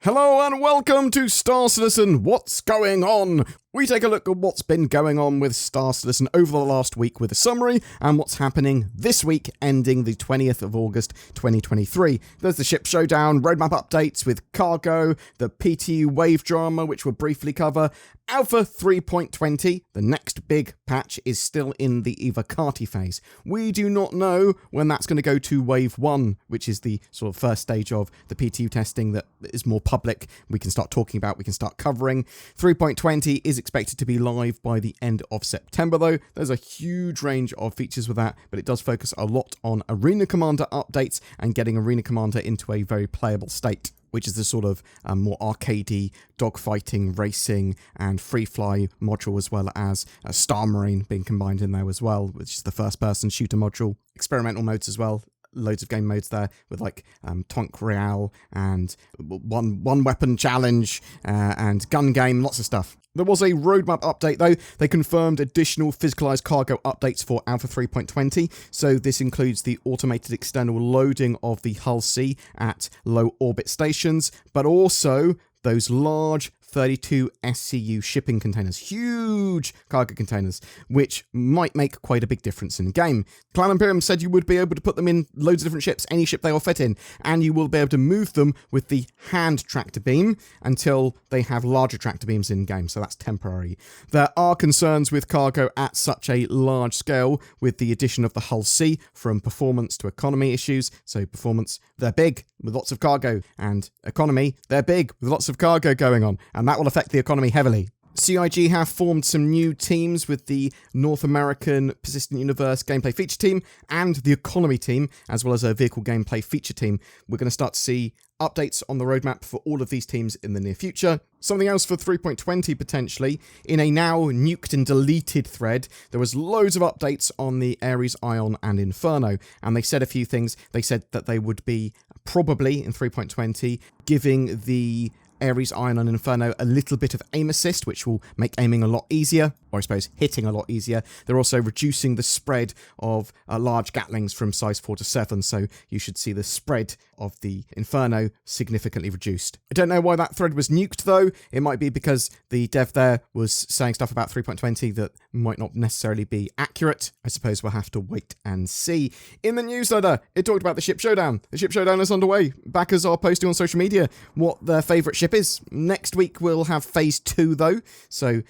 Hello and welcome to Star Citizen What's Going On? We take a look at what's been going on with Star Citizen over the last week with a summary and what's happening this week ending the 20th of August 2023. There's the ship showdown, roadmap updates with cargo, the PTU wave drama which we'll briefly cover, Alpha 3.20, the next big patch, is still in the EVOCATI phase. We do not know when that's going to go to Wave 1, which is the sort of first stage of the PTU testing that is more public, we can start talking about, we can start covering. 3.20 is expected to be live by the end of September though. There's a huge range of features with that, but it does focus a lot on Arena Commander updates and getting Arena Commander into a very playable state, which is the sort of more arcadey, dogfighting, racing, and free-fly module, as well as Star Marine being combined in there as well, which is the first-person shooter module. Experimental modes as well. Loads of game modes there with like Tonk Royale and one weapon challenge and gun game, lots of stuff. There was a roadmap update though. They confirmed additional physicalized cargo updates for Alpha 3.20. So this includes the automated external loading of the Hull C at low orbit stations, but also those large 32 SCU shipping containers, huge cargo containers, which might make quite a big difference in the game. Cloud Imperium said you would be able to put them in loads of different ships, any ship they will fit in, and you will be able to move them with the hand tractor beam until they have larger tractor beams in game, so that's temporary. There are concerns with cargo at such a large scale with the addition of the Hull C from performance to economy issues. So performance, they're big with lots of cargo, and economy, they're big with lots of cargo going on, and that will affect the economy heavily. CIG have formed some new teams with the North American Persistent Universe gameplay feature team and the economy team, as well as a vehicle gameplay feature team. We're going to start to see updates on the roadmap for all of these teams in the near future. Something else for 3.20 potentially, in a now nuked and deleted thread, there was loads of updates on the Ares, Ion and Inferno, and they said a few things. They said that they would be probably in 3.20 giving the Ares, Ion and Inferno a little bit of aim assist, which will make aiming a lot easier, or I suppose hitting a lot easier. They're also reducing the spread of large Gatlings from size 4 to 7, so you should see the spread of the Inferno significantly reduced. I don't know why that thread was nuked though. It might be because the dev there was saying stuff about 3.20 that might not necessarily be accurate. I suppose we'll have to wait and see. In the newsletter, it talked about the ship showdown. The ship showdown is underway. Backers are posting on social media what their favourite ship is. Next week we'll have phase 2 though, so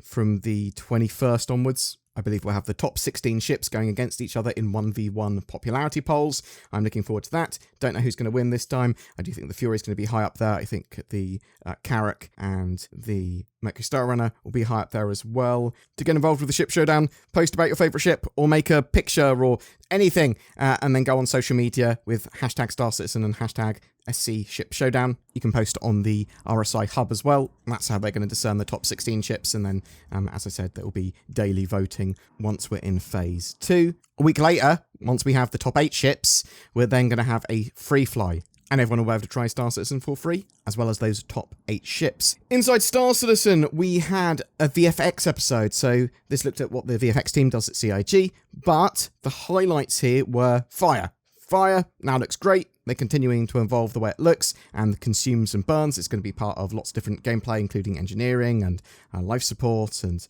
from the 21st onwards I believe we'll have the top 16 ships going against each other in 1v1 popularity polls. I'm looking forward to that. Don't know who's going to win this time. I do think the Fury is going to be high up there. I think the Carrack and the Mercury Star Runner will be high up there as well. To get involved with the ship showdown, post about your favourite ship or make a picture or anything and then go on social media with hashtag Star Citizen and hashtag SC Ship Showdown. You can post on the RSI hub as well. That's how they're going to discern the top 16 ships, and then, as I said, there will be daily voting once we're in phase 2. A week later, once we have the top 8 ships, we're then going to have a free fly, and everyone will be able to try Star Citizen for free, as well as those top 8 ships. Inside Star Citizen, we had a VFX episode, so this looked at what the VFX team does at CIG, but the highlights here were fire. Fire now looks great. They're continuing to evolve the way it looks and consumes and burns. It's going to be part of lots of different gameplay, including engineering and life support and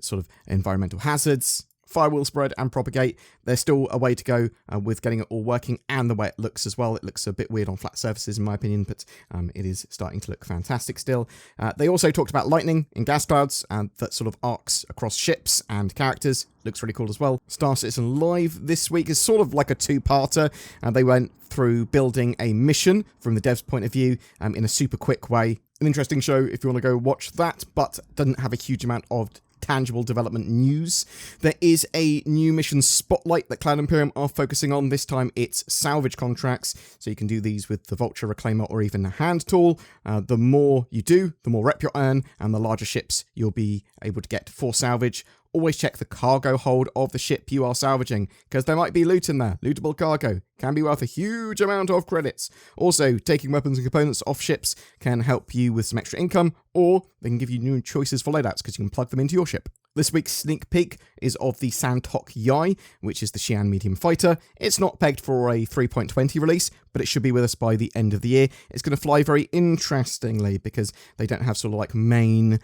sort of environmental hazards. Fire will spread and propagate. There's still a way to go with getting it all working and the way it looks as well. It looks a bit weird on flat surfaces in my opinion, but it is starting to look fantastic still. They also talked about lightning in gas clouds and that sort of arcs across ships and characters. Looks really cool as well. Star Citizen Live this week is sort of like a two-parter. They went through building a mission from the dev's point of view in a super quick way. An interesting show if you want to go watch that, but doesn't have a huge amount of tangible development news. There is a new mission spotlight that Cloud Imperium are focusing on. This time it's salvage contracts, so you can do these with the Vulture Reclaimer or even a hand tool. The more you do, the more rep you'll earn, and the larger ships you'll be able to get for salvage. Always check the cargo hold of the ship you are salvaging, because there might be loot in there. Lootable cargo can be worth a huge amount of credits. Also, taking weapons and components off ships can help you with some extra income, or they can give you new choices for loadouts, because you can plug them into your ship. This week's sneak peek is of the Santok Yai, which is the Xi'an medium fighter. It's not pegged for a 3.20 release, but it should be with us by the end of the year. It's going to fly very interestingly because they don't have sort of like main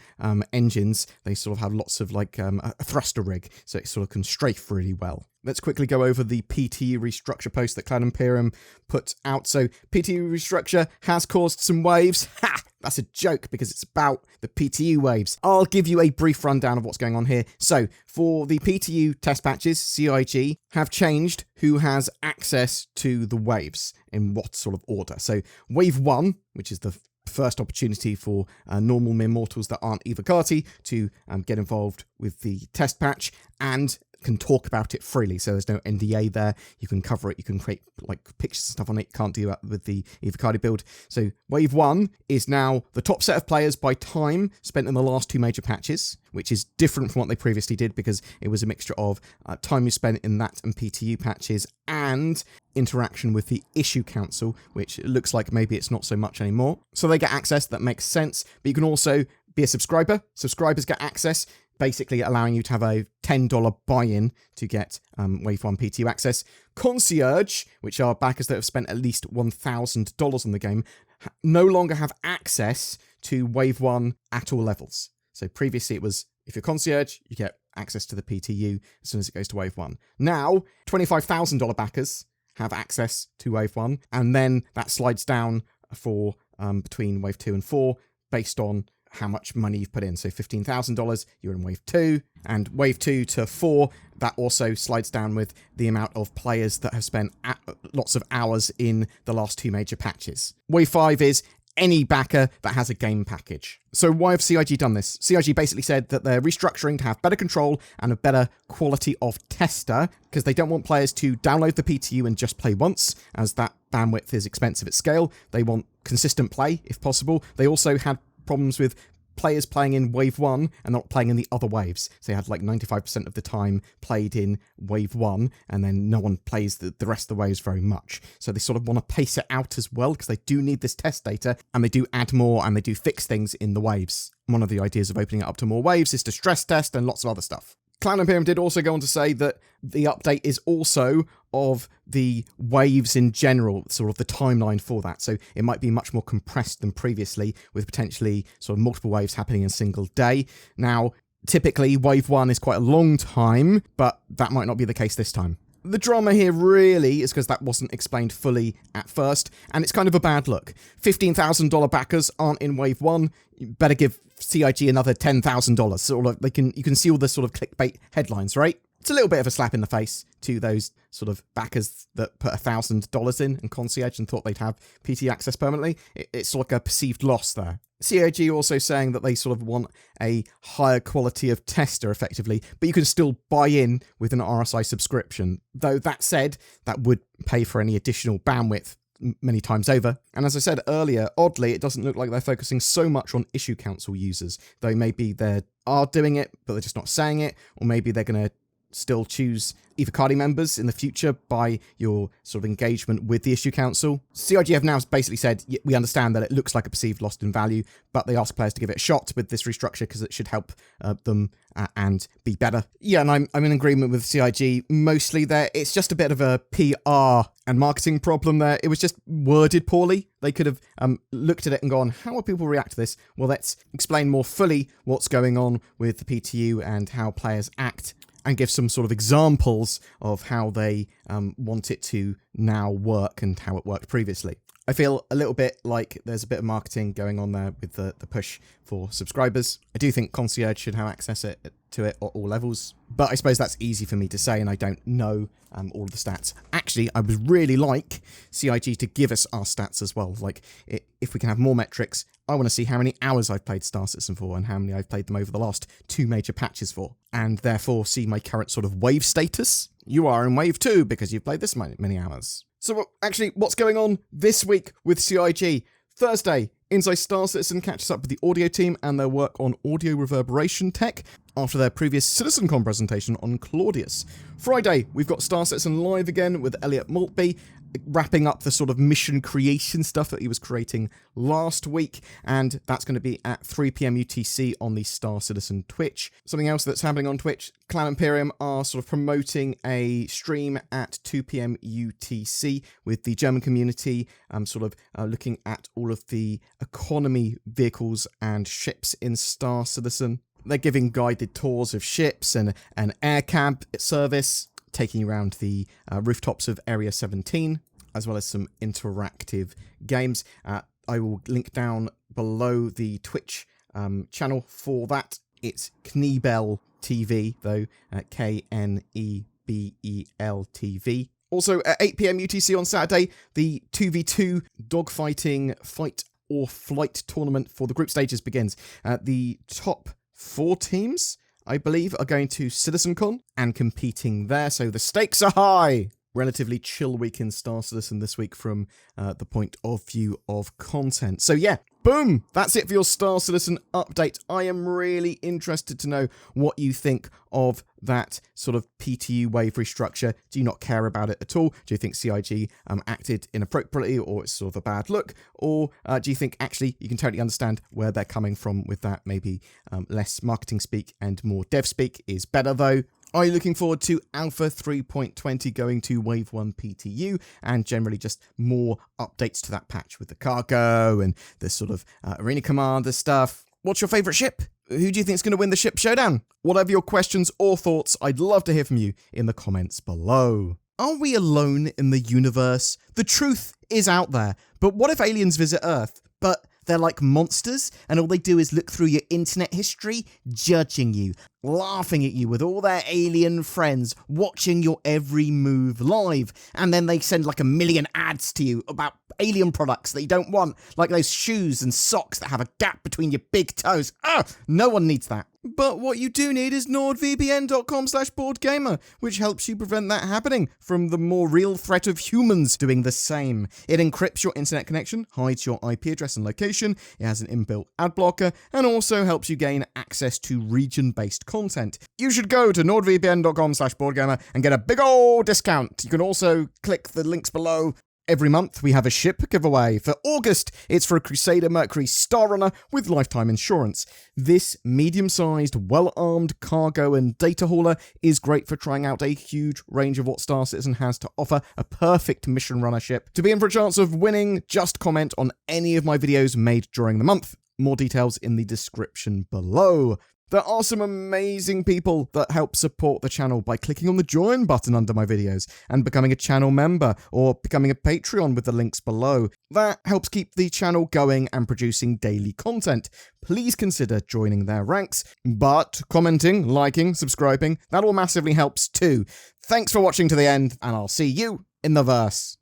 engines. They sort of have lots of like a thruster rig, so it sort of can strafe really well. Let's quickly go over the PTU restructure post that Cloud Imperium put out. So PTU restructure has caused some waves. Ha! That's a joke because it's about the PTU waves. I'll give you a brief rundown of what's going on here. So for the PTU test patches, CIG have changed who has access to the waves in what sort of order. So wave 1, which is the first opportunity for normal mere mortals that aren't EVOCATI to get involved with the test patch and can talk about it freely, so there's no NDA there. You can cover it, you can create like pictures and stuff on it. You can't do that with the EVOCATI build. So Wave 1 is now the top set of players by time spent in the last 2 major patches, which is different from what they previously did because it was a mixture of time you spent in that and PTU patches and interaction with the issue council, which looks like maybe it's not so much anymore. So they get access, that makes sense, but you can also be a subscriber. Subscribers get access, basically allowing you to have a $10 buy-in to get Wave 1 PTU access. Concierge, which are backers that have spent at least $1,000 on the game, no longer have access to Wave 1 at all levels. So previously it was, if you're Concierge, you get access to the PTU as soon as it goes to Wave 1. Now, $25,000 backers have access to Wave 1, and then that slides down for between Wave 2 and 4 based on how much money you've put in. So $15,000, you're in Wave 2, and Wave 2 to 4, that also slides down with the amount of players that have spent lots of hours in the last 2 major patches. Wave 5 is any backer that has a game package. So why have CIG done this? CIG basically said that they're restructuring to have better control and a better quality of tester because they don't want players to download the PTU and just play once, as that bandwidth is expensive at scale. They want consistent play if possible. They also had problems with players playing in Wave 1 and not playing in the other waves. So they had like 95% of the time played in Wave 1 and then no one plays the rest of the waves very much. So they sort of want to pace it out as well because they do need this test data and they do add more and they do fix things in the waves. One of the ideas of opening it up to more waves is to stress test and lots of other stuff. Cloud Imperium did also go on to say that the update is also of the waves in general, sort of the timeline for that. So it might be much more compressed than previously, with potentially sort of multiple waves happening in a single day. Now, typically, Wave 1 is quite a long time, but that might not be the case this time. The drama here really is because that wasn't explained fully at first, and it's kind of a bad look. $15,000 backers aren't in Wave 1. You better give CIG another $10,000. Sort of you can see all the sort of clickbait headlines, right? It's a little bit of a slap in the face to those sort of backers that put $1,000 in Concierge and thought they'd have PT access permanently. It's like a perceived loss there. CIG also saying that they sort of want a higher quality of tester effectively, but you can still buy in with an RSI subscription. Though that said, that would pay for any additional bandwidth many times over. And as I said earlier, oddly, it doesn't look like they're focusing so much on issue council users, though maybe they are doing it, but they're just not saying it, or maybe they're going to still choose EVOCATI members in the future by your sort of engagement with the issue council. CIG have now basically said, we understand that it looks like a perceived loss in value, but they ask players to give it a shot with this restructure because it should help them and be better. Yeah, and I'm in agreement with CIG mostly there. It's just a bit of a PR and marketing problem there. It was just worded poorly. They could have looked at it and gone, how will people react to this? Well, let's explain more fully what's going on with the PTU and how players act, and give some sort of examples of how they want it to now work and how it worked previously. I feel a little bit like there's a bit of marketing going on there with the push for subscribers. I do think Concierge should have access to it at all levels, but I suppose that's easy for me to say and I don't know all of the stats. Actually, I would really like CIG to give us our stats as well. Like, if we can have more metrics, I want to see how many hours I've played Star Citizen for and how many I've played them over the last 2 major patches for, and therefore see my current sort of wave status. You are in Wave 2 because you've played this many hours. So actually, what's going on this week with CIG? Thursday, Inside Star Citizen catches up with the audio team and their work on audio reverberation tech after their previous CitizenCon presentation on Claudius. Friday, we've got Star Citizen live again with Elliot Maltby, wrapping up the sort of mission creation stuff that he was creating last week, and that's going to be at 3 p.m. UTC on the Star Citizen Twitch. Something else that's happening on Twitch, Cloud Imperium are sort of promoting a stream at 2 p.m. UTC with the German community, looking at all of the economy vehicles and ships in Star Citizen. They're giving guided tours of ships and an air cab service, taking you around the rooftops of Area 17, as well as some interactive games. I will link down below the Twitch channel for that. It's Knebel TV, though, Knebel TV. Also, at 8 p.m. UTC on Saturday, the 2v2 dogfighting fight or flight tournament for the group stages begins. The top 4 teams, I believe, are going to CitizenCon and competing there, so the stakes are high. Relatively chill week in Star Citizen this week from the point of view of content. So yeah, boom! That's it for your Star Citizen update. I am really interested to know what you think of that sort of PTU wave restructure. Do you not care about it at all? Do you think CIG acted inappropriately, or it's sort of a bad look? Or do you think actually you can totally understand where they're coming from with that? Maybe less marketing speak and more dev speak is better though. Are you looking forward to Alpha 3.20 going to Wave 1 PTU and generally just more updates to that patch with the cargo and the sort of arena commander stuff? What's your favourite ship? Who do you think is going to win the ship showdown? Whatever your questions or thoughts, I'd love to hear from you in the comments below. Are we alone in the universe? The truth is out there, but what if aliens visit Earth? But they're like monsters, and all they do is look through your internet history, judging you, laughing at you with all their alien friends, watching your every move live, and then they send like 1 million ads to you about alien products that you don't want, like those shoes and socks that have a gap between your big toes. No one needs that. But what you do need is nordvpn.com/BoredGamer, which helps you prevent that happening from the more real threat of humans doing the same. It encrypts your internet connection, hides your IP address and location, it has an inbuilt ad blocker, and also helps you gain access to region-based content. You should go to nordvpn.com/BoredGamer and get a big ol' discount. You can also click the links below. Every month, we have a ship giveaway. For August, it's for a Crusader Mercury Star Runner with lifetime insurance. This medium-sized, well-armed cargo and data hauler is great for trying out a huge range of what Star Citizen has to offer, a perfect mission runner ship. To be in for a chance of winning, just comment on any of my videos made during the month. More details in the description below. There are some amazing people that help support the channel by clicking on the join button under my videos and becoming a channel member or becoming a Patreon with the links below. That helps keep the channel going and producing daily content. Please consider joining their ranks, but commenting, liking, subscribing, that all massively helps too. Thanks for watching to the end, and I'll see you in the verse.